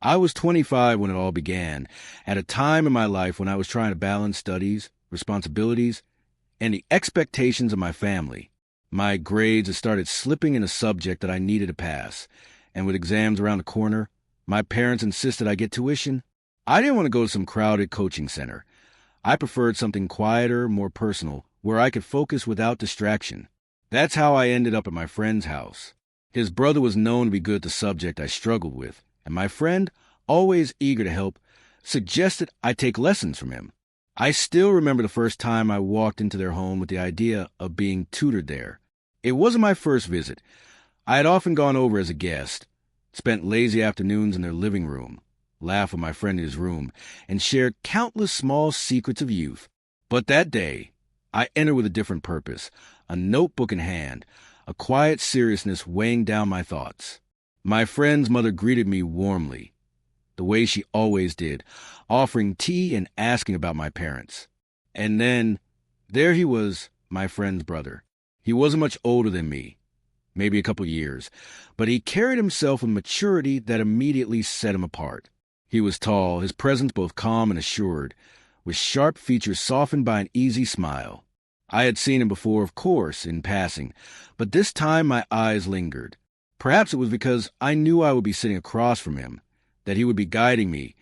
I was 25 when it all began, at a time in my life when I was trying to balance studies, responsibilities, and the expectations of my family. My grades had started slipping in a subject that I needed to pass, and with exams around the corner, my parents insisted I get tuition. I didn't want to go to some crowded coaching center. I preferred something quieter, more personal, where I could focus without distraction. That's how I ended up at my friend's house. His brother was known to be good at the subject I struggled with, and my friend, always eager to help, suggested I take lessons from him. I still remember the first time I walked into their home with the idea of being tutored there. It wasn't my first visit. I had often gone over as a guest, spent lazy afternoons in their living room, laughed with my friend in his room, and shared countless small secrets of youth. But that day, I entered with a different purpose, a notebook in hand, a quiet seriousness weighing down my thoughts. My friend's mother greeted me warmly, the way she always did, offering tea and asking about my parents. And then, there he was, my friend's brother. He wasn't much older than me, maybe a couple years, but he carried himself with maturity that immediately set him apart. He was tall, his presence both calm and assured, with sharp features softened by an easy smile. I had seen him before, of course, in passing, but this time my eyes lingered. Perhaps it was because I knew I would be sitting across from him, that he would be guiding me,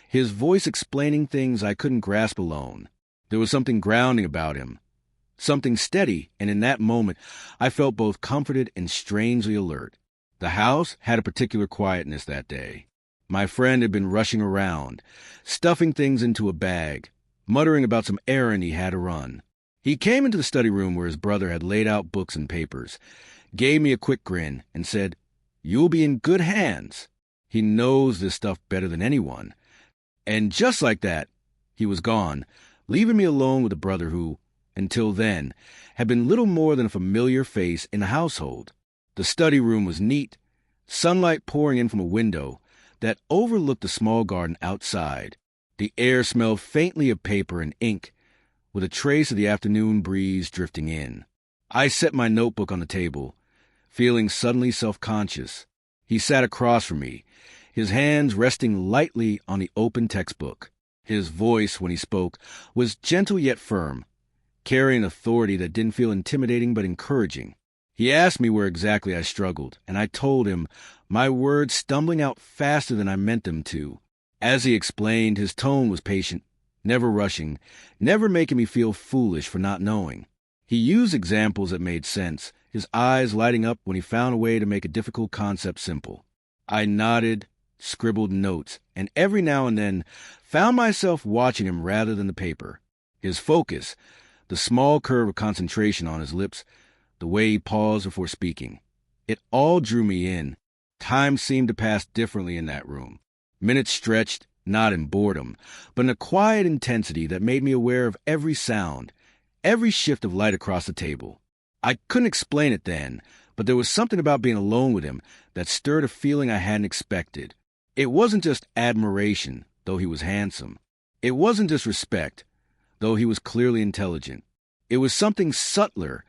his voice explaining things I couldn't grasp alone. There was something grounding about him, something steady, and in that moment I felt both comforted and strangely alert. The house had a particular quietness that day. My friend had been rushing around, stuffing things into a bag, muttering about some errand he had to run. He came into the study room where his brother had laid out books and papers, gave me a quick grin, and said, "You'll be in good hands. He knows this stuff better than anyone." And just like that, he was gone, leaving me alone with a brother who, until then, had been little more than a familiar face in the household. The study room was neat, sunlight pouring in from a window that overlooked the small garden outside. The air smelled faintly of paper and ink, with a trace of the afternoon breeze drifting in. I set my notebook on the table, feeling suddenly self-conscious. He sat across from me, his hands resting lightly on the open textbook. His voice, when he spoke, was gentle yet firm, carrying authority that didn't feel intimidating but encouraging. He asked me where exactly I struggled, and I told him, my words stumbling out faster than I meant them to. As he explained, his tone was patient, never rushing, never making me feel foolish for not knowing. He used examples that made sense, his eyes lighting up when he found a way to make a difficult concept simple. I nodded, scribbled notes, and every now and then found myself watching him rather than the paper. His focus, the small curve of concentration on his lips, the way he paused before speaking. It all drew me in. Time seemed to pass differently in that room. Minutes stretched, not in boredom, but in a quiet intensity that made me aware of every sound, every shift of light across the table. I couldn't explain it then, but there was something about being alone with him that stirred a feeling I hadn't expected. It wasn't just admiration, though he was handsome. It wasn't just respect, though he was clearly intelligent. It was something subtler,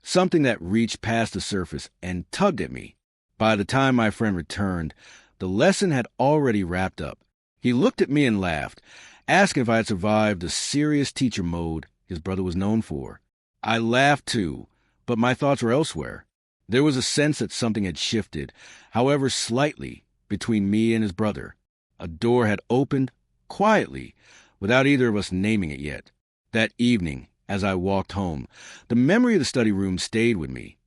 something that reached past the surface and tugged at me. By the time my friend returned, the lesson had already wrapped up. He looked at me and laughed, asking if I had survived the serious teacher mode his brother was known for. I laughed too, but my thoughts were elsewhere. There was a sense that something had shifted, however slightly, between me and his brother. A door had opened, quietly, without either of us naming it yet. That evening, as I walked home, the memory of the study room stayed with me.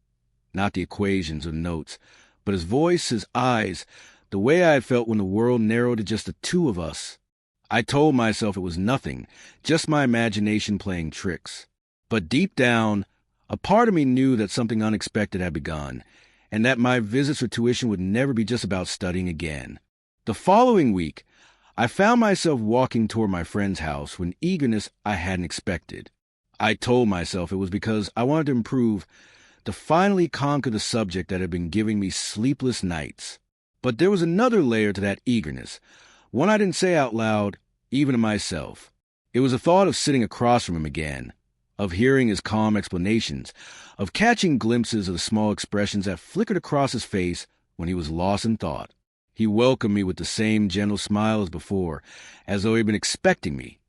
Not the equations or notes, but his voice, his eyes, the way I had felt when the world narrowed to just the two of us. I told myself it was nothing, just my imagination playing tricks. But deep down, a part of me knew that something unexpected had begun, and that my visits for tuition would never be just about studying again. The following week, I found myself walking toward my friend's house with an eagerness I hadn't expected. I told myself it was because I wanted to improve, to finally conquer the subject that had been giving me sleepless nights. But there was another layer to that eagerness, one I didn't say out loud, even to myself. It was a thought of sitting across from him again, of hearing his calm explanations, of catching glimpses of the small expressions that flickered across his face when he was lost in thought. He welcomed me with the same gentle smile as before, as though he'd been expecting me,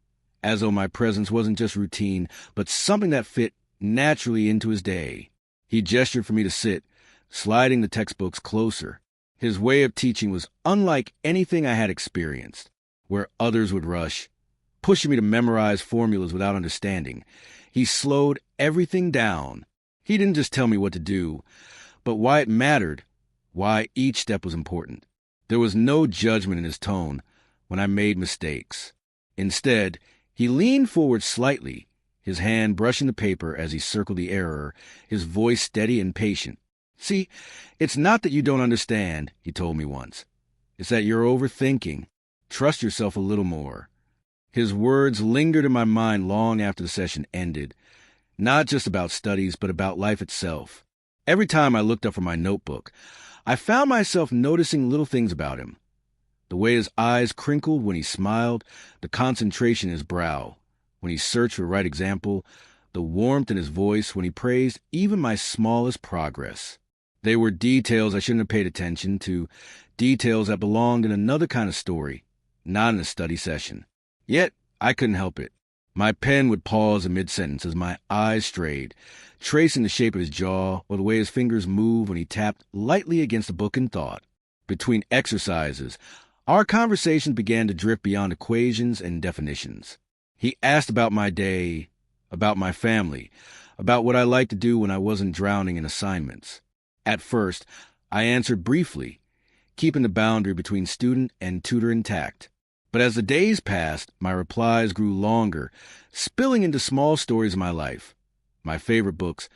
as though my presence wasn't just routine, but something that fit naturally into his day. He gestured for me to sit, sliding the textbooks closer. His way of teaching was unlike anything I had experienced, where others would rush, pushing me to memorize formulas without understanding. He slowed everything down. He didn't just tell me what to do, but why it mattered, why each step was important. There was no judgment in his tone when I made mistakes. Instead, he leaned forward slightly, his hand brushing the paper as he circled the error, his voice steady and patient. "See, it's not that you don't understand," he told me once. "It's that you're overthinking. Trust yourself a little more." His words lingered in my mind long after the session ended, not just about studies, but about life itself. Every time I looked up from my notebook, I found myself noticing little things about him. The way his eyes crinkled when he smiled, the concentration in his brow when he searched for the right example, the warmth in his voice when he praised even my smallest progress. They were details I shouldn't have paid attention to, details that belonged in another kind of story, not in a study session. Yet, I couldn't help it. My pen would pause in mid-sentence as my eyes strayed, tracing the shape of his jaw or the way his fingers moved when he tapped lightly against a book in thought. Between exercises, our conversations began to drift beyond equations and definitions. He asked about my day, about my family, about what I liked to do when I wasn't drowning in assignments. At first, I answered briefly, keeping the boundary between student and tutor intact. But as the days passed, my replies grew longer, spilling into small stories of my life, my favorite books,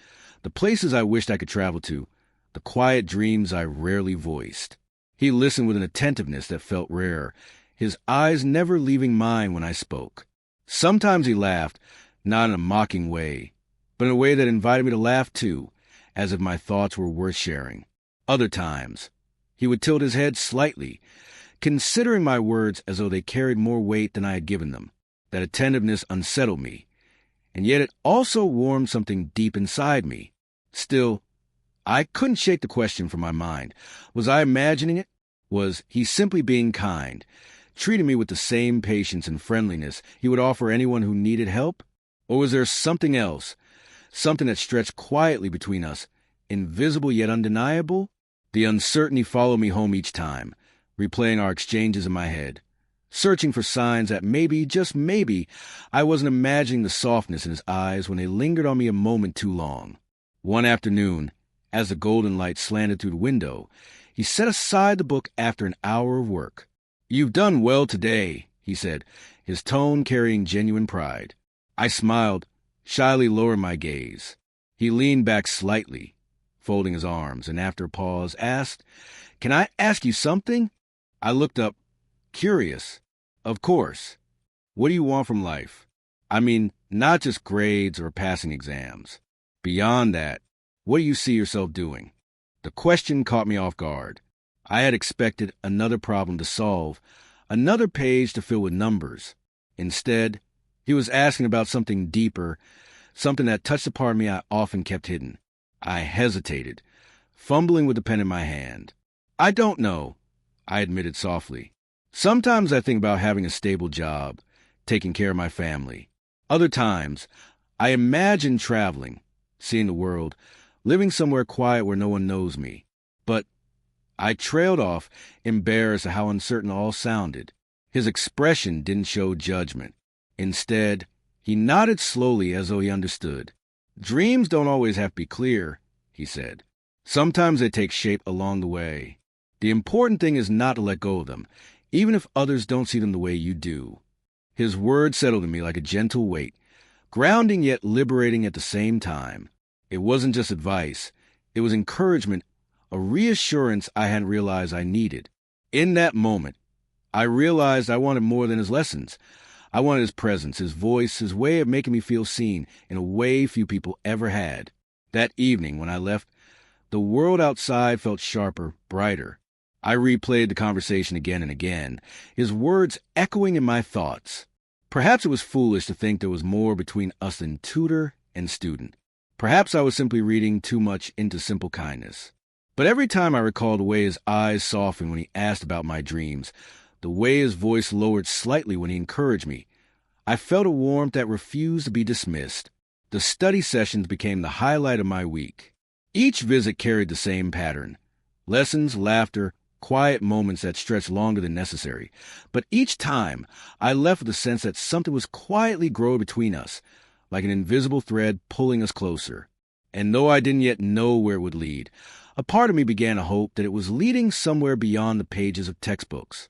the places I wished I could travel to, the quiet dreams I rarely voiced. He listened with an attentiveness that felt rare, his eyes never leaving mine when I spoke. Sometimes he laughed, not in a mocking way, but in a way that invited me to laugh too, as if my thoughts were worth sharing. Other times, he would tilt his head slightly, considering my words as though they carried more weight than I had given them. That attentiveness unsettled me, and yet it also warmed something deep inside me. Still, I couldn't shake the question from my mind. Was I imagining it? Was he simply being kind, treating me with the same patience and friendliness he would offer anyone who needed help? Or was there something else, something that stretched quietly between us, invisible yet undeniable? The uncertainty followed me home each time, replaying our exchanges in my head, searching for signs that maybe, just maybe, I wasn't imagining the softness in his eyes when they lingered on me a moment too long. One afternoon, as the golden light slanted through the window, he set aside the book after an hour of work. "You've done well today," he said, his tone carrying genuine pride. I smiled, shyly lowering my gaze. He leaned back slightly, folding his arms, and after a pause asked, "Can I ask you something?" I looked up, curious. "Of course. What do you want from life? I mean, not just grades or passing exams. Beyond that, what do you see yourself doing?" The question caught me off guard. I had expected another problem to solve, another page to fill with numbers. Instead, he was asking about something deeper, something that touched a part of me I often kept hidden. I hesitated, fumbling with the pen in my hand. "I don't know," I admitted softly. "Sometimes I think about having a stable job, taking care of my family. Other times, I imagine traveling, seeing the world, living somewhere quiet where no one knows me." But I trailed off, embarrassed at how uncertain it all sounded. His expression didn't show judgment. Instead, he nodded slowly as though he understood. "Dreams don't always have to be clear," he said. "Sometimes they take shape along the way. The important thing is not to let go of them, even if others don't see them the way you do." His words settled in me like a gentle weight, grounding yet liberating at the same time. It wasn't just advice. It was encouragement, a reassurance I hadn't realized I needed. In that moment, I realized I wanted more than his lessons. I wanted his presence, his voice, his way of making me feel seen in a way few people ever had. That evening, when I left, the world outside felt sharper, brighter. I replayed the conversation again and again, his words echoing in my thoughts. Perhaps it was foolish to think there was more between us than tutor and student. Perhaps I was simply reading too much into simple kindness. But every time I recalled the way his eyes softened when he asked about my dreams, the way his voice lowered slightly when he encouraged me, I felt a warmth that refused to be dismissed. The study sessions became the highlight of my week. Each visit carried the same pattern: lessons, laughter, quiet moments that stretched longer than necessary. But each time, I left with the sense that something was quietly growing between us, like an invisible thread pulling us closer. And though I didn't yet know where it would lead, a part of me began to hope that it was leading somewhere beyond the pages of textbooks.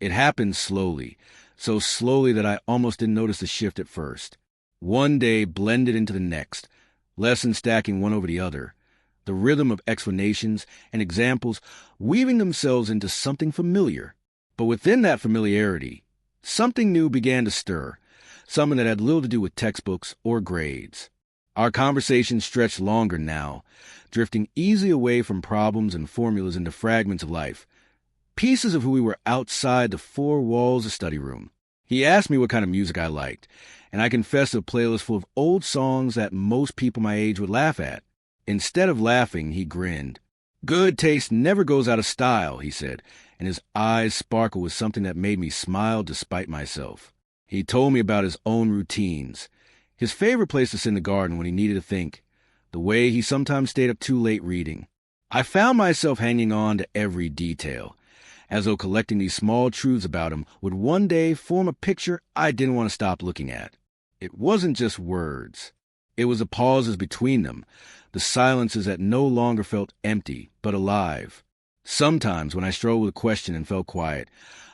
It happened slowly, so slowly that I almost didn't notice the shift at first. One day blended into the next, lessons stacking one over the other, the rhythm of explanations and examples weaving themselves into something familiar. But within that familiarity, something new began to stir, something that had little to do with textbooks or grades. Our conversations stretched longer now, drifting easily away from problems and formulas into fragments of life, pieces of who we were outside the four walls of the study room. He asked me what kind of music I liked, and I confessed to a playlist full of old songs that most people my age would laugh at. Instead of laughing, he grinned. "Good taste never goes out of style," he said, and his eyes sparkled with something that made me smile despite myself. He told me about his own routines, his favorite place to sit in the garden when he needed to think, the way he sometimes stayed up too late reading. I found myself hanging on to every detail, as though collecting these small truths about him would one day form a picture I didn't want to stop looking at. It wasn't just words. It was the pauses between them, the silences that no longer felt empty, but alive. Sometimes, when I struggled with a question and felt quiet,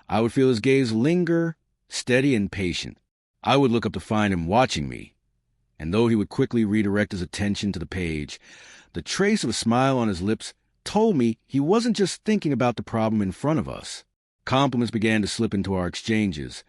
I would feel his gaze linger, steady and patient. I would look up to find him watching me, and though he would quickly redirect his attention to the page, the trace of a smile on his lips told me he wasn't just thinking about the problem in front of us. Compliments began to slip into our exchanges.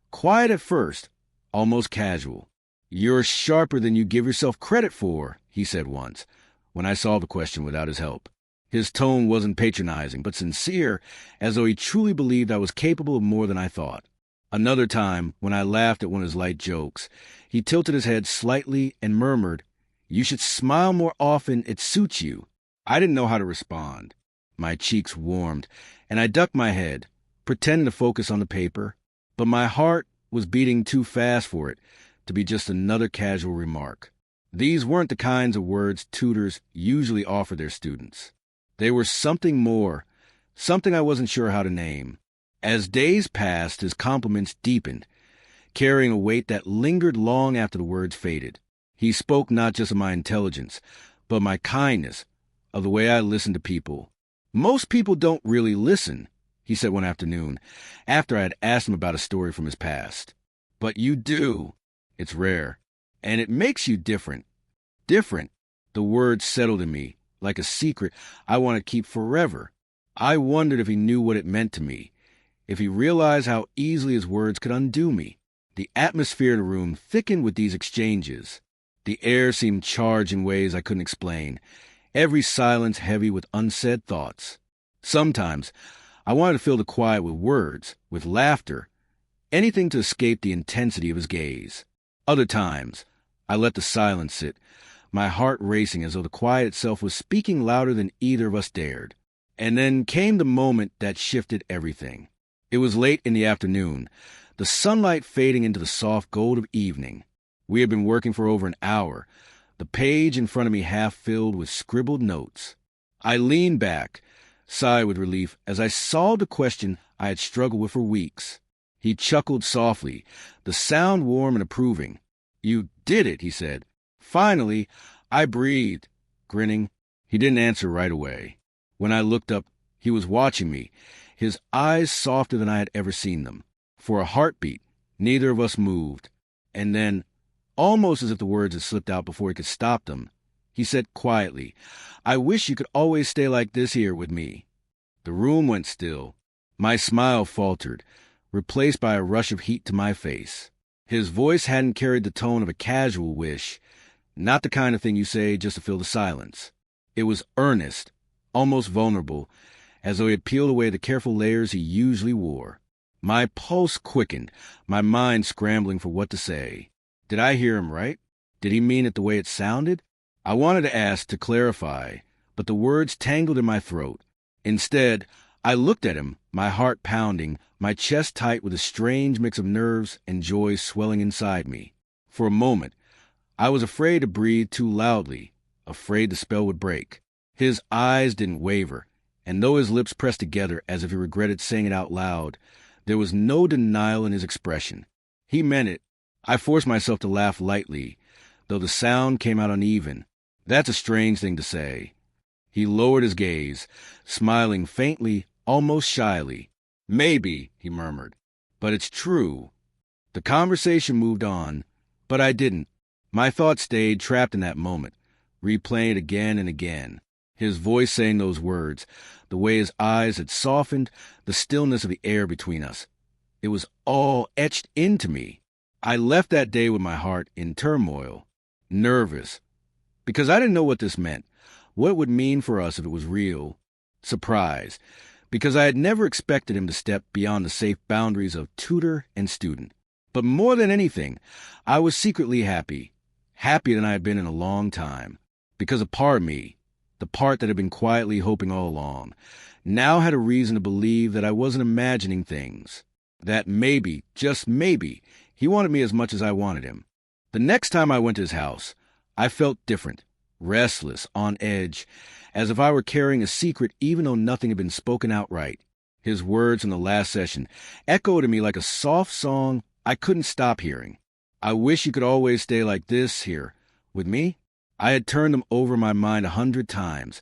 Quiet at first, almost casual. "You're sharper than you give yourself credit for," he said once, when I solved the question without his help. His tone wasn't patronizing, but sincere, as though he truly believed I was capable of more than I thought. Another time, when I laughed at one of his light jokes, he tilted his head slightly and murmured, "You should smile more often, it suits you." I didn't know how to respond. My cheeks warmed, and I ducked my head, pretending to focus on the paper, but my heart was beating too fast for it to be just another casual remark. These weren't the kinds of words tutors usually offer their students. They were something more, something I wasn't sure how to name. As days passed, his compliments deepened, carrying a weight that lingered long after the words faded. He spoke not just of my intelligence, but my kindness, of the way I listened to people. "Most people don't really listen," he said one afternoon, after I had asked him about a story from his past. "But you do. It's rare. And it makes you different." Different. The word settled in me, like a secret I wanted to keep forever. I wondered if he knew what it meant to me, if he realized how easily his words could undo me. The atmosphere in the room thickened with these exchanges. The air seemed charged in ways I couldn't explain, every silence heavy with unsaid thoughts. Sometimes I wanted to fill the quiet with words, with laughter, anything to escape the intensity of his gaze. Other times, I let the silence sit, my heart racing as though the quiet itself was speaking louder than either of us dared. And then came the moment that shifted everything. It was late in the afternoon, the sunlight fading into the soft gold of evening. We had been working for over an hour, the page in front of me half filled with scribbled notes. I leaned back, sighed with relief as I solved a question I had struggled with for weeks. He chuckled softly, the sound warm and approving. "You did it," he said. "Finally." I breathed, grinning. He didn't answer right away. When I looked up, he was watching me, his eyes softer than I had ever seen them. For a heartbeat, neither of us moved. And then, almost as if the words had slipped out before he could stop them, he said quietly, "I wish you could always stay like this here with me." The room went still. My smile faltered, replaced by a rush of heat to my face. His voice hadn't carried the tone of a casual wish, not the kind of thing you say just to fill the silence. It was earnest, almost vulnerable, as though he had peeled away the careful layers he usually wore. My pulse quickened, my mind scrambling for what to say. Did I hear him right? Did he mean it the way it sounded? I wanted to ask, to clarify, but the words tangled in my throat. Instead, I looked at him, my heart pounding, my chest tight with a strange mix of nerves and joy swelling inside me. For a moment, I was afraid to breathe too loudly, afraid the spell would break. His eyes didn't waver, and though his lips pressed together as if he regretted saying it out loud, there was no denial in his expression. He meant it. I forced myself to laugh lightly, though the sound came out uneven. That's a strange thing to say. He lowered his gaze, smiling faintly, almost shyly. Maybe, he murmured, but it's true. The conversation moved on, but I didn't. My thoughts stayed trapped in that moment, replaying it again and again. His voice saying those words, the way his eyes had softened, the stillness of the air between us. It was all etched into me. I left that day with my heart in turmoil, nervous, because I didn't know what this meant, what it would mean for us if it was real. Surprised, because I had never expected him to step beyond the safe boundaries of tutor and student. But more than anything, I was secretly happy, happier than I had been in a long time, because a part of me, the part that had been quietly hoping all along, now had a reason to believe that I wasn't imagining things, that maybe, just maybe, he wanted me as much as I wanted him. The next time I went to his house, I felt different, restless, on edge, as if I were carrying a secret even though nothing had been spoken outright. His words in the last session echoed in me like a soft song I couldn't stop hearing. I wish you could always stay like this here, with me. I had turned them over in my mind 100 times,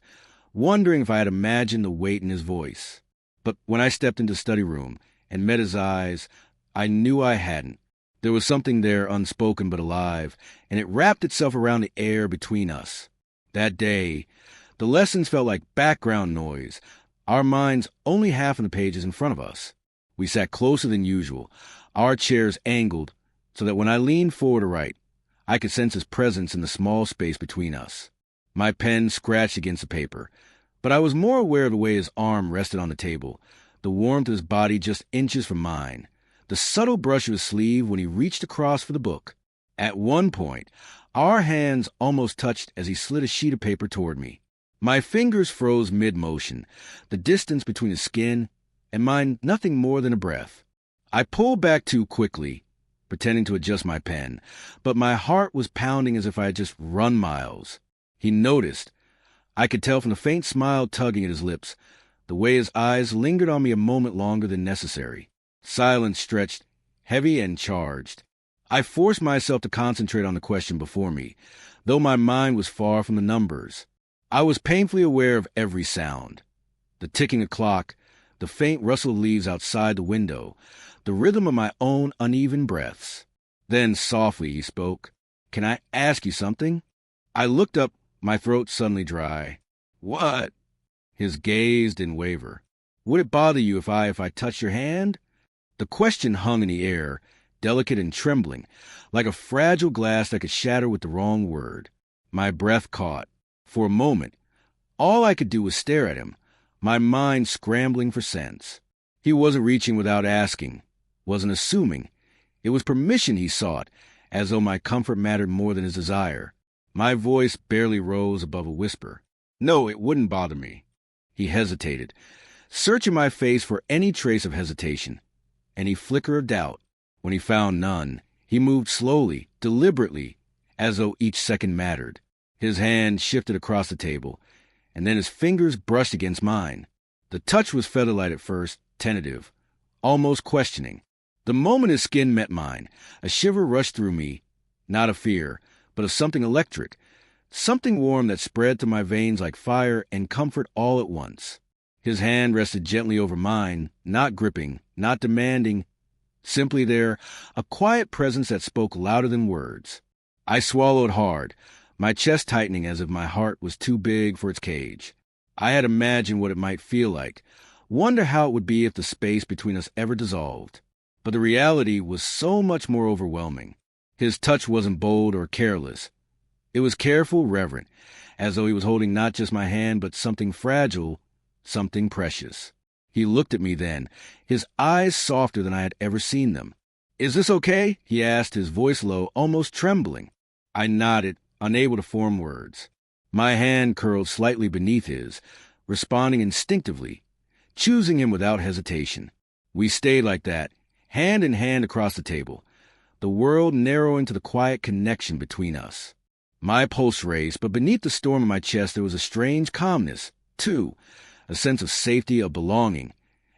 wondering if I had imagined the weight in his voice. But when I stepped into the study room and met his eyes, I knew I hadn't. There was something there unspoken but alive, and it wrapped itself around the air between us. That day, the lessons felt like background noise, our minds only half of the pages in front of us. We sat closer than usual, our chairs angled, so that when I leaned forward to write, I could sense his presence in the small space between us. My pen scratched against the paper, but I was more aware of the way his arm rested on the table, the warmth of his body just inches from mine, the subtle brush of his sleeve when he reached across for the book. At one point, our hands almost touched as he slid a sheet of paper toward me. My fingers froze mid-motion, the distance between his skin and mine nothing more than a breath. I pulled back too quickly, pretending to adjust my pen, but my heart was pounding as if I had just run miles. He noticed. I could tell from the faint smile tugging at his lips, the way his eyes lingered on me a moment longer than necessary. Silence stretched, heavy and charged. I forced myself to concentrate on the question before me, though my mind was far from the numbers. I was painfully aware of every sound. The ticking of clock, the faint rustle of leaves outside the window, the rhythm of my own uneven breaths. Then softly he spoke. "Can I ask you something?" I looked up, my throat suddenly dry. "What?" His gaze didn't waver. "Would it bother you if I touched your hand?" The question hung in the air, delicate and trembling, like a fragile glass that could shatter with the wrong word. My breath caught. For a moment, all I could do was stare at him, my mind scrambling for sense. He wasn't reaching without asking, wasn't assuming. It was permission he sought, as though my comfort mattered more than his desire. My voice barely rose above a whisper. "No, it wouldn't bother me." He hesitated, searching my face for any trace of hesitation, any flicker of doubt. When he found none, he moved slowly, deliberately, as though each second mattered. His hand shifted across the table, and then his fingers brushed against mine. The touch was feather-light at first, tentative, almost questioning. The moment his skin met mine, a shiver rushed through me, not of fear, but of something electric, something warm that spread through my veins like fire and comfort all at once. His hand rested gently over mine, not gripping, not demanding, simply there, a quiet presence that spoke louder than words. I swallowed hard, my chest tightening as if my heart was too big for its cage. I had imagined what it might feel like, wonder how it would be if the space between us ever dissolved. But the reality was so much more overwhelming. His touch wasn't bold or careless. It was careful, reverent, as though he was holding not just my hand, but something fragile, something precious. He looked at me then, his eyes softer than I had ever seen them. "Is this okay?" he asked, his voice low, almost trembling. I nodded, unable to form words. My hand curled slightly beneath his, responding instinctively, choosing him without hesitation. We stayed like that, hand in hand across the table, the world narrowing to the quiet connection between us. My pulse raced, but beneath the storm in my chest there was a strange calmness, too, a sense of safety, of belonging,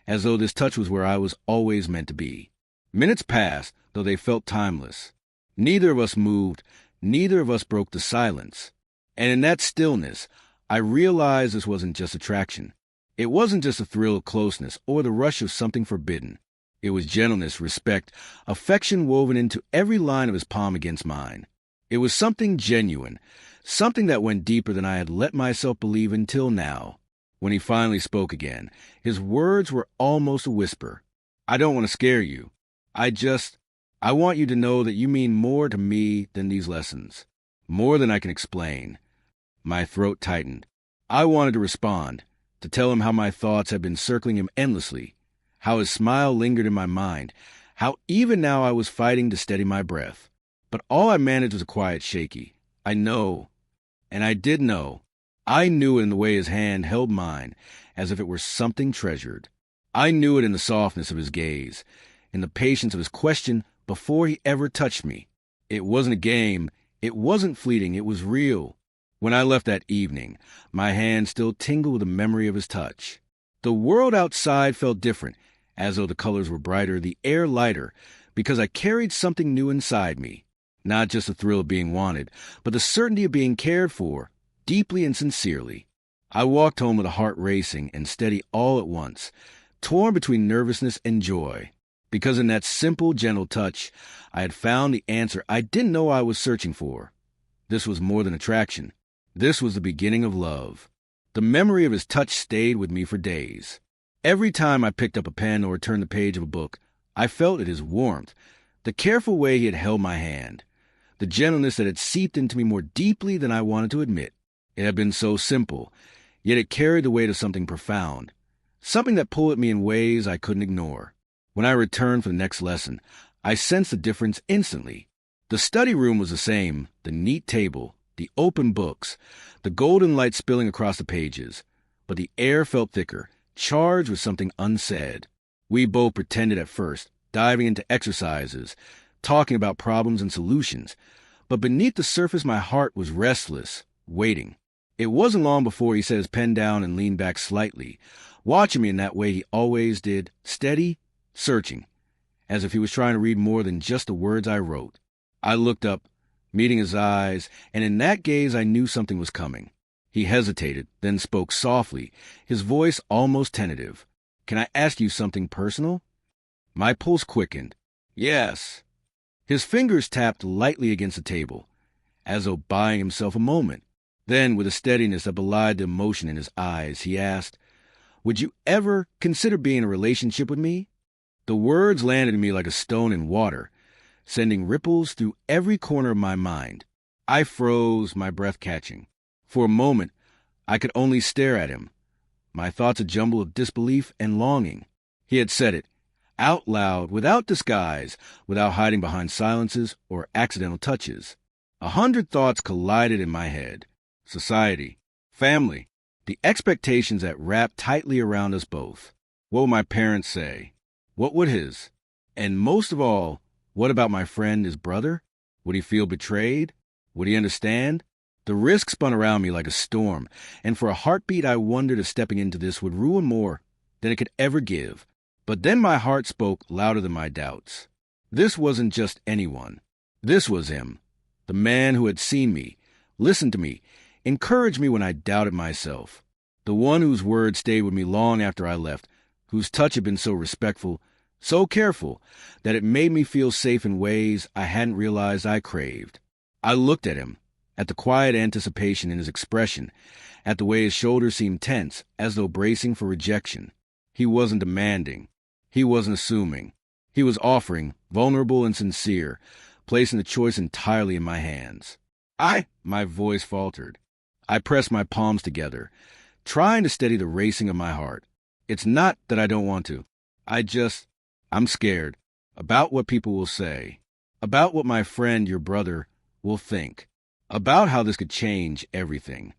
as though this touch was where I was always meant to be. Minutes passed, though they felt timeless. Neither of us moved, neither of us broke the silence. And in that stillness, I realized this wasn't just attraction. It wasn't just a thrill of closeness or the rush of something forbidden. It was gentleness, respect, affection woven into every line of his palm against mine. It was something genuine, something that went deeper than I had let myself believe until now. When he finally spoke again, his words were almost a whisper. I don't want to scare you. I want you to know that you mean more to me than these lessons. More than I can explain. My throat tightened. I wanted to respond, to tell him how my thoughts had been circling him endlessly, how his smile lingered in my mind, how even now I was fighting to steady my breath. But all I managed was a quiet shaky. I know. And I did know. I knew it in the way his hand held mine, as if it were something treasured. I knew it in the softness of his gaze, in the patience of his question before he ever touched me. It wasn't a game. It wasn't fleeting. It was real. When I left that evening, my hand still tingled with the memory of his touch. The world outside felt different, as though the colors were brighter, the air lighter, because I carried something new inside me. Not just the thrill of being wanted, but the certainty of being cared for, deeply and sincerely. I walked home with a heart racing and steady all at once, torn between nervousness and joy. Because in that simple, gentle touch, I had found the answer I didn't know I was searching for. This was more than attraction. This was the beginning of love. The memory of his touch stayed with me for days. Every time I picked up a pen or turned the page of a book, I felt it, his warmth, the careful way he had held my hand, the gentleness that had seeped into me more deeply than I wanted to admit. It had been so simple, yet it carried the weight of something profound, something that pulled at me in ways I couldn't ignore. When I returned for the next lesson, I sensed the difference instantly. The study room was the same, the neat table, the open books, the golden light spilling across the pages, but the air felt thicker, charged with something unsaid. We both pretended at first, diving into exercises, talking about problems and solutions, but beneath the surface my heart was restless, waiting. It wasn't long before he set his pen down and leaned back slightly, watching me in that way he always did, steady, searching, as if he was trying to read more than just the words I wrote. I looked up, meeting his eyes, and in that gaze I knew something was coming. He hesitated, then spoke softly, his voice almost tentative. Can I ask you something personal? My pulse quickened. Yes. His fingers tapped lightly against the table, as though buying himself a moment. Then, with a steadiness that belied the emotion in his eyes, he asked, Would you ever consider being in a relationship with me? The words landed in me like a stone in water, sending ripples through every corner of my mind. I froze, my breath catching. For a moment, I could only stare at him, my thoughts a jumble of disbelief and longing. He had said it, out loud, without disguise, without hiding behind silences or accidental touches. 100 thoughts collided in my head. Society, family, the expectations that wrapped tightly around us both. What would my parents say? What would his? And most of all, what about my friend, his brother? Would he feel betrayed? Would he understand? The risk spun around me like a storm, and for a heartbeat I wondered if stepping into this would ruin more than it could ever give. But then my heart spoke louder than my doubts. This wasn't just anyone. This was him, the man who had seen me, listened to me, encouraged me when I doubted myself, the one whose words stayed with me long after I left, whose touch had been so respectful, so careful, that it made me feel safe in ways I hadn't realized I craved. I looked at him, at the quiet anticipation in his expression, at the way his shoulders seemed tense, as though bracing for rejection. He wasn't demanding. He wasn't assuming. He was offering, vulnerable and sincere, placing the choice entirely in my hands. My voice faltered. I pressed my palms together, trying to steady the racing of my heart. It's not that I don't want to. I'm scared. About what people will say. About what my friend, your brother, will think. About how this could change everything.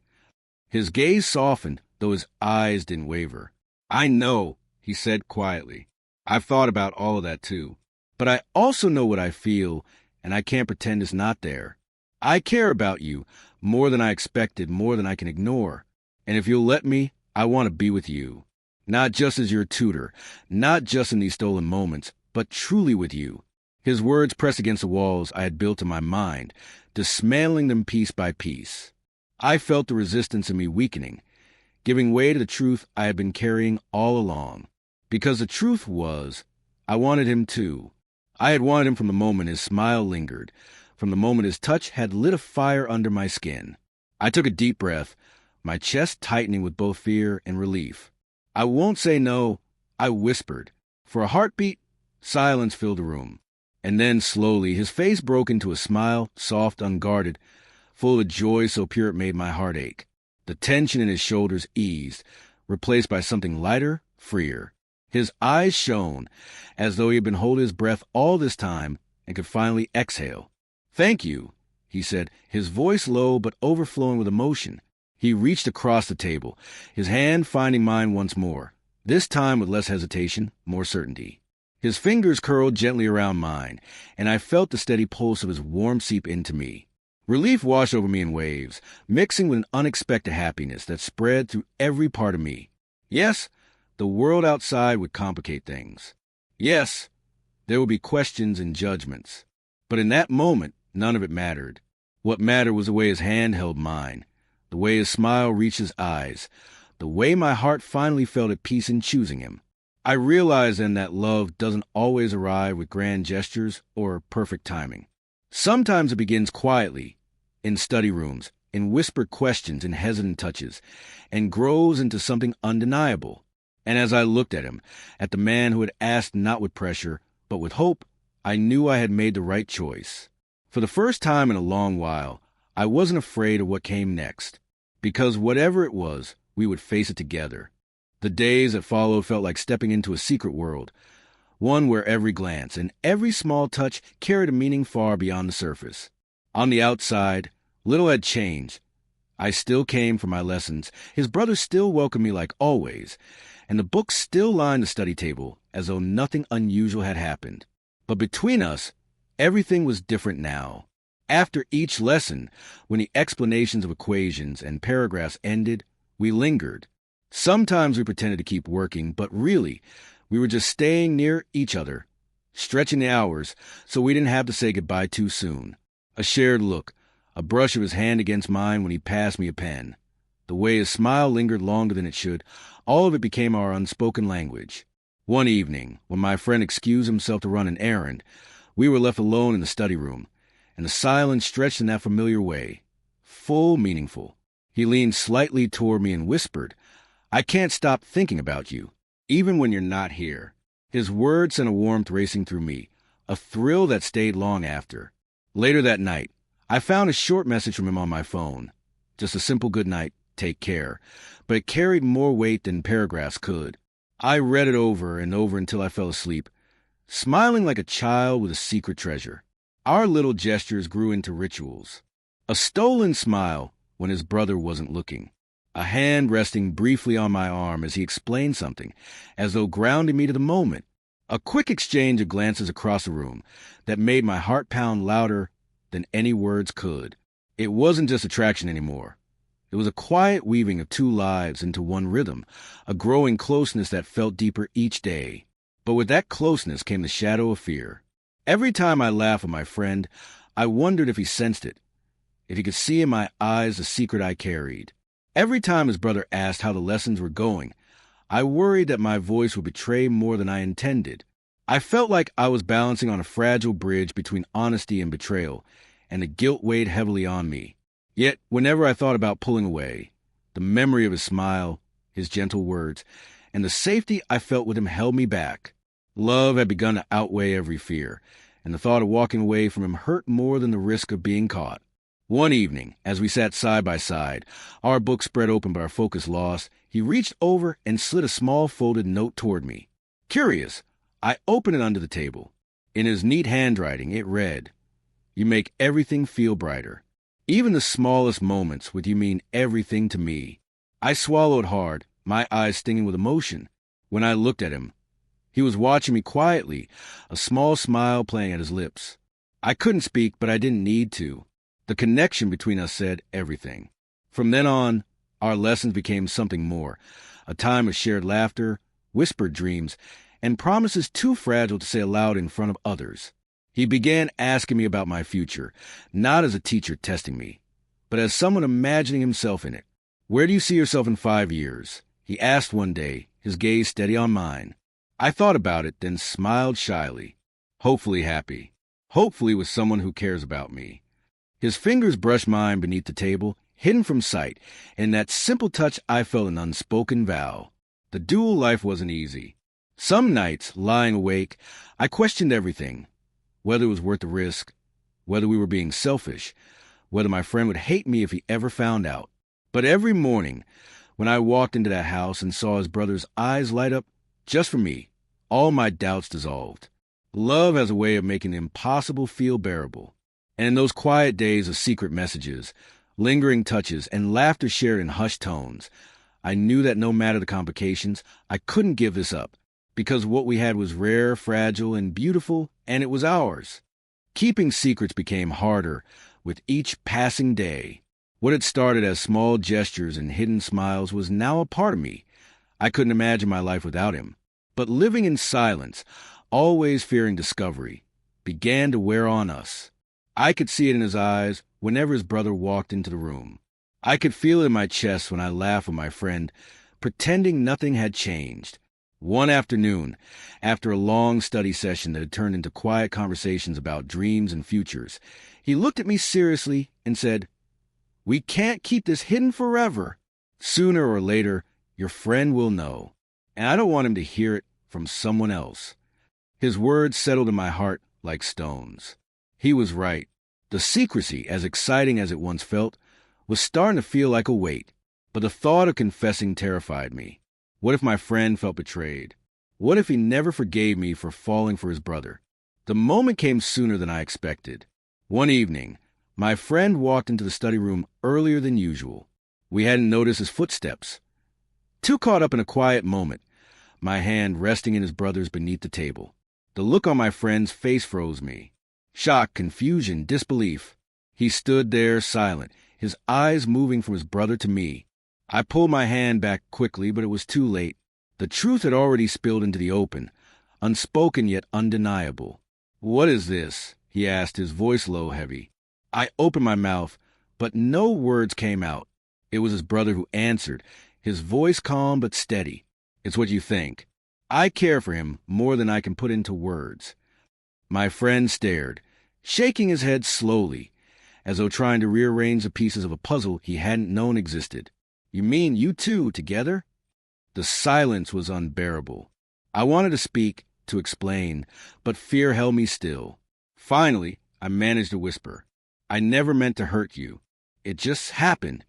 His gaze softened, though his eyes didn't waver. "I know," he said quietly. "I've thought about all of that too. But I also know what I feel, and I can't pretend it's not there. I care about you more than I expected, more than I can ignore. And if you'll let me, I want to be with you. Not just as your tutor, not just in these stolen moments, but truly with you." His words pressed against the walls I had built in my mind, dismantling them piece by piece. I felt the resistance in me weakening, giving way to the truth I had been carrying all along. Because the truth was, I wanted him too. I had wanted him from the moment his smile lingered, from the moment his touch had lit a fire under my skin. I took a deep breath, my chest tightening with both fear and relief. "I won't say no," I whispered. For a heartbeat, silence filled the room. And then, slowly, his face broke into a smile, soft, unguarded, full of joy so pure it made my heart ache. The tension in his shoulders eased, replaced by something lighter, freer. His eyes shone, as though he had been holding his breath all this time and could finally exhale. "Thank you," he said, his voice low but overflowing with emotion. He reached across the table, his hand finding mine once more, this time with less hesitation, more certainty. His fingers curled gently around mine, and I felt the steady pulse of his warmth seep into me. Relief washed over me in waves, mixing with an unexpected happiness that spread through every part of me. Yes, the world outside would complicate things. Yes, there would be questions and judgments. But in that moment, none of it mattered. What mattered was the way his hand held mine, the way his smile reached his eyes, the way my heart finally felt at peace in choosing him. I realized then that love doesn't always arrive with grand gestures or perfect timing. Sometimes it begins quietly, in study rooms, in whispered questions and hesitant touches, and grows into something undeniable. And as I looked at him, at the man who had asked not with pressure, but with hope, I knew I had made the right choice. For the first time in a long while, I wasn't afraid of what came next, because whatever it was, we would face it together. The days that followed felt like stepping into a secret world, one where every glance and every small touch carried a meaning far beyond the surface. On the outside, little had changed. I still came for my lessons, his brother still welcomed me like always, and the books still lined the study table as though nothing unusual had happened. But between us, everything was different now. After each lesson, when the explanations of equations and paragraphs ended, we lingered. Sometimes we pretended to keep working, but really, we were just staying near each other, stretching the hours so we didn't have to say goodbye too soon. A shared look, a brush of his hand against mine when he passed me a pen. The way his smile lingered longer than it should, all of it became our unspoken language. One evening, when my friend excused himself to run an errand, we were left alone in the study room, and the silence stretched in that familiar way, full, meaningful. He leaned slightly toward me and whispered, "I can't stop thinking about you, even when you're not here." His words sent a warmth racing through me, a thrill that stayed long after. Later that night, I found a short message from him on my phone. Just a simple good night, take care, but it carried more weight than paragraphs could. I read it over and over until I fell asleep, smiling like a child with a secret treasure. Our little gestures grew into rituals. A stolen smile when his brother wasn't looking. A hand resting briefly on my arm as he explained something, as though grounding me to the moment. A quick exchange of glances across the room that made my heart pound louder than any words could. It wasn't just attraction anymore. It was a quiet weaving of two lives into one rhythm, a growing closeness that felt deeper each day. But with that closeness came the shadow of fear. Every time I laughed with my friend, I wondered if he sensed it, if he could see in my eyes the secret I carried. Every time his brother asked how the lessons were going, I worried that my voice would betray more than I intended. I felt like I was balancing on a fragile bridge between honesty and betrayal, and the guilt weighed heavily on me. Yet, whenever I thought about pulling away, the memory of his smile, his gentle words, and the safety I felt with him held me back. Love had begun to outweigh every fear, and the thought of walking away from him hurt more than the risk of being caught. One evening, as we sat side by side, our books spread open but our focus lost, he reached over and slid a small folded note toward me. Curious, I opened it under the table. In his neat handwriting, it read, "You make everything feel brighter." Even the smallest moments with you mean everything to me. I swallowed hard, my eyes stinging with emotion. When I looked at him, he was watching me quietly, a small smile playing at his lips. I couldn't speak, but I didn't need to. The connection between us said everything. From then on, our lessons became something more, a time of shared laughter, whispered dreams, and promises too fragile to say aloud in front of others. He began asking me about my future, not as a teacher testing me, but as someone imagining himself in it. "Where do you see yourself in 5 years?" he asked one day, his gaze steady on mine. I thought about it, then smiled shyly. Hopefully happy. Hopefully with someone who cares about me. His fingers brushed mine beneath the table, hidden from sight. In that simple touch, I felt an unspoken vow. The dual life wasn't easy. Some nights, lying awake, I questioned everything. Whether it was worth the risk, whether we were being selfish, whether my friend would hate me if he ever found out. But every morning, when I walked into that house and saw his brother's eyes light up just for me, all my doubts dissolved. Love has a way of making the impossible feel bearable. And in those quiet days of secret messages, lingering touches, and laughter shared in hushed tones, I knew that no matter the complications, I couldn't give this up, because what we had was rare, fragile, and beautiful, and it was ours. Keeping secrets became harder with each passing day. What had started as small gestures and hidden smiles was now a part of me. I couldn't imagine my life without him. But living in silence, always fearing discovery, began to wear on us. I could see it in his eyes whenever his brother walked into the room. I could feel it in my chest when I laughed with my friend, pretending nothing had changed. One afternoon, after a long study session that had turned into quiet conversations about dreams and futures, he looked at me seriously and said, "We can't keep this hidden forever. Sooner or later, your friend will know, and I don't want him to hear it from someone else." His words settled in my heart like stones. He was right. The secrecy, as exciting as it once felt, was starting to feel like a weight. But the thought of confessing terrified me. What if my friend felt betrayed? What if he never forgave me for falling for his brother? The moment came sooner than I expected. One evening, my friend walked into the study room earlier than usual. We hadn't noticed his footsteps. Too caught up in a quiet moment, my hand resting in his brother's beneath the table. The look on my friend's face froze me. Shock, confusion, disbelief. He stood there silent, his eyes moving from his brother to me. I pulled my hand back quickly, but it was too late. The truth had already spilled into the open, unspoken yet undeniable. "What is this?" he asked, his voice low, heavy. I opened my mouth, but no words came out. It was his brother who answered, his voice calm but steady. "It's what you think. I care for him more than I can put into words." My friend stared, shaking his head slowly, as though trying to rearrange the pieces of a puzzle he hadn't known existed. "You mean you two together?" The silence was unbearable. I wanted to speak, to explain, but fear held me still. Finally, I managed to whisper, "I never meant to hurt you. It just happened."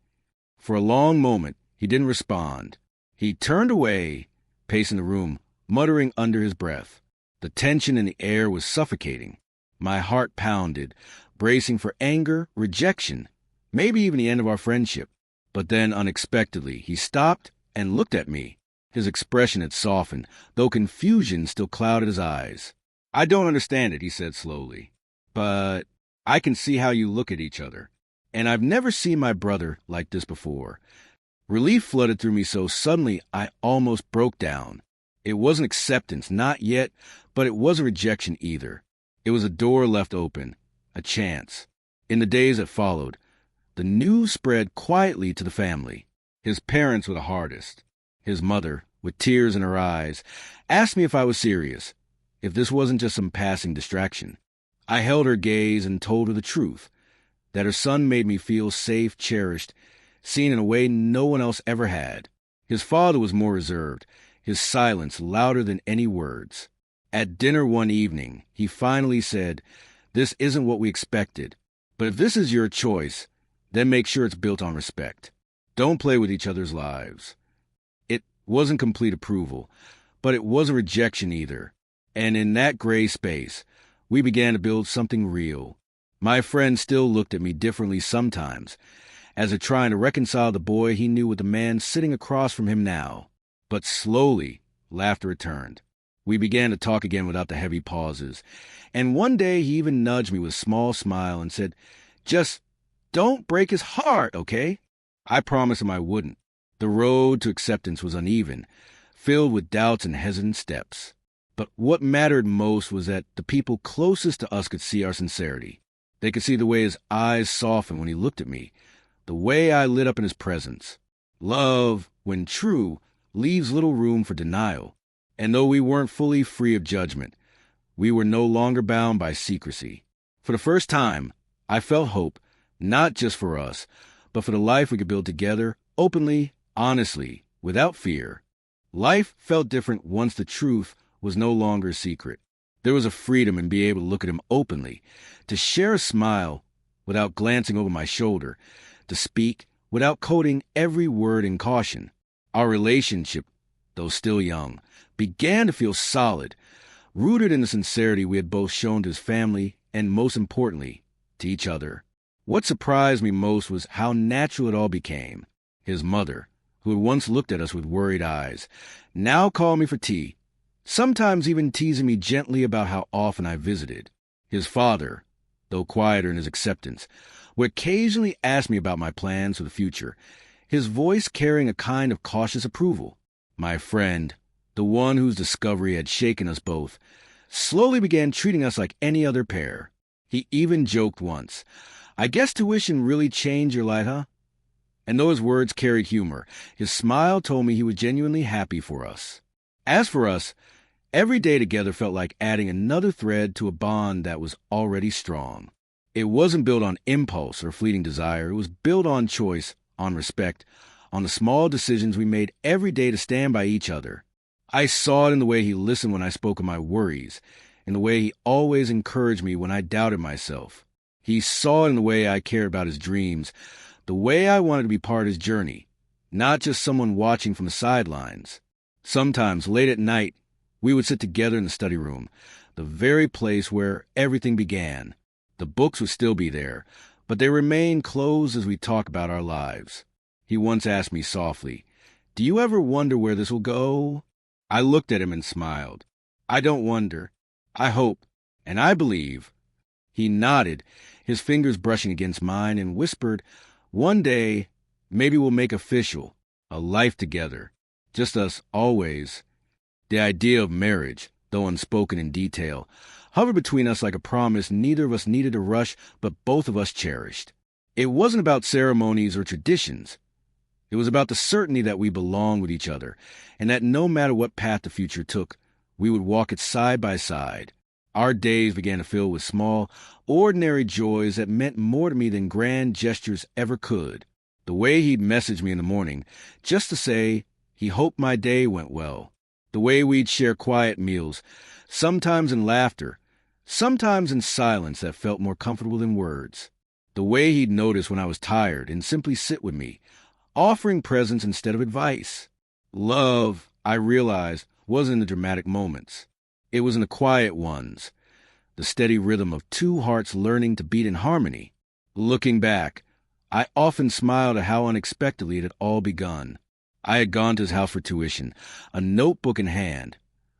For a long moment, he didn't respond. He turned away, pacing the room, muttering under his breath. The tension in the air was suffocating. My heart pounded, bracing for anger, rejection, maybe even the end of our friendship. But then, unexpectedly, he stopped and looked at me. His expression had softened, though confusion still clouded his eyes. "I don't understand it," he said slowly. "But I can see how you look at each other. And I've never seen my brother like this before." Relief flooded through me so suddenly I almost broke down. It wasn't acceptance, not yet, but it wasn't rejection either. It was a door left open, a chance. In the days that followed, the news spread quietly to the family. His parents were the hardest. His mother, with tears in her eyes, asked me if I was serious, if this wasn't just some passing distraction. I held her gaze and told her the truth, that her son made me feel safe, cherished, seen in a way no one else ever had. His father was more reserved, his silence louder than any words. At dinner one evening, he finally said, "This isn't what we expected, but if this is your choice, then make sure it's built on respect. Don't play with each other's lives." It wasn't complete approval, but it wasn't rejection either. And in that gray space, we began to build something real. My friend still looked at me differently sometimes, as if trying to reconcile the boy he knew with the man sitting across from him now. But slowly, laughter returned. We began to talk again without the heavy pauses, and one day he even nudged me with a small smile and said, "Just don't break his heart, okay?" I promised him I wouldn't. The road to acceptance was uneven, filled with doubts and hesitant steps. But what mattered most was that the people closest to us could see our sincerity. They could see the way his eyes softened when he looked at me, the way I lit up in his presence. Love, when true, leaves little room for denial. And though we weren't fully free of judgment, we were no longer bound by secrecy. For the first time, I felt hope, not just for us, but for the life we could build together, openly, honestly, without fear. Life felt different once the truth was no longer a secret. There was a freedom in being able to look at him openly, to share a smile without glancing over my shoulder, to speak without coding every word in caution. Our relationship, though still young, began to feel solid, rooted in the sincerity we had both shown to his family and, most importantly, to each other. What surprised me most was how natural it all became. His mother, who had once looked at us with worried eyes, now called me for tea, sometimes even teasing me gently about how often I visited. His father, though quieter in his acceptance, would occasionally ask me about my plans for the future, his voice carrying a kind of cautious approval. My friend, the one whose discovery had shaken us both, slowly began treating us like any other pair. He even joked once, "I guess tuition really changed your life, huh?" And though his words carried humor, his smile told me he was genuinely happy for us. As for us, every day together felt like adding another thread to a bond that was already strong. It wasn't built on impulse or fleeting desire. It was built on choice, on respect, on the small decisions we made every day to stand by each other. I saw it in the way he listened when I spoke of my worries, in the way he always encouraged me when I doubted myself. He saw it in the way I cared about his dreams, the way I wanted to be part of his journey, not just someone watching from the sidelines. Sometimes, late at night, we would sit together in the study room, the very place where everything began. The books would still be there, but they remained closed as we talked about our lives. He once asked me softly, "Do you ever wonder where this will go?" I looked at him and smiled. "I don't wonder. I hope, and I believe." He nodded, his fingers brushing against mine, and whispered, "One day, maybe we'll make official a life together, just us always." The idea of marriage, though unspoken in detail, hovered between us like a promise neither of us needed to rush, but both of us cherished. It wasn't about ceremonies or traditions. It was about the certainty that we belonged with each other, and that no matter what path the future took, we would walk it side by side. Our days began to fill with small, ordinary joys that meant more to me than grand gestures ever could. The way he'd message me in the morning, just to say he hoped my day went well. The way we'd share quiet meals, sometimes in laughter, sometimes in silence that felt more comfortable than words. The way he'd notice when I was tired and simply sit with me, offering presence instead of advice. Love, I realized, wasn't in the dramatic moments. It was in the quiet ones, the steady rhythm of two hearts learning to beat in harmony. Looking back, I often smiled at how unexpectedly it had all begun. I had gone to his house for tuition, a notebook in hand,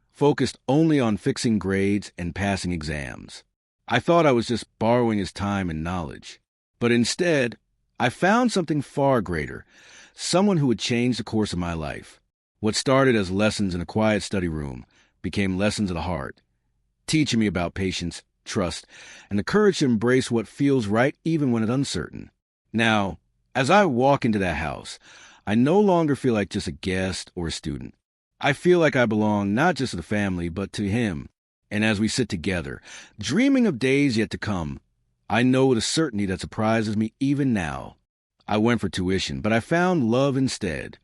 focused only on fixing grades and passing exams. I thought I was just borrowing his time and knowledge. But instead, I found something far greater, someone who would change the course of my life. What started as lessons in a quiet study room became lessons of the heart, teaching me about patience, trust, and the courage to embrace what feels right even when it's uncertain. Now, as I walk into that house, I no longer feel like just a guest or a student. I feel like I belong not just to the family, but to him. And as we sit together, dreaming of days yet to come, I know with a certainty that surprises me even now. I went for tuition, but I found love instead.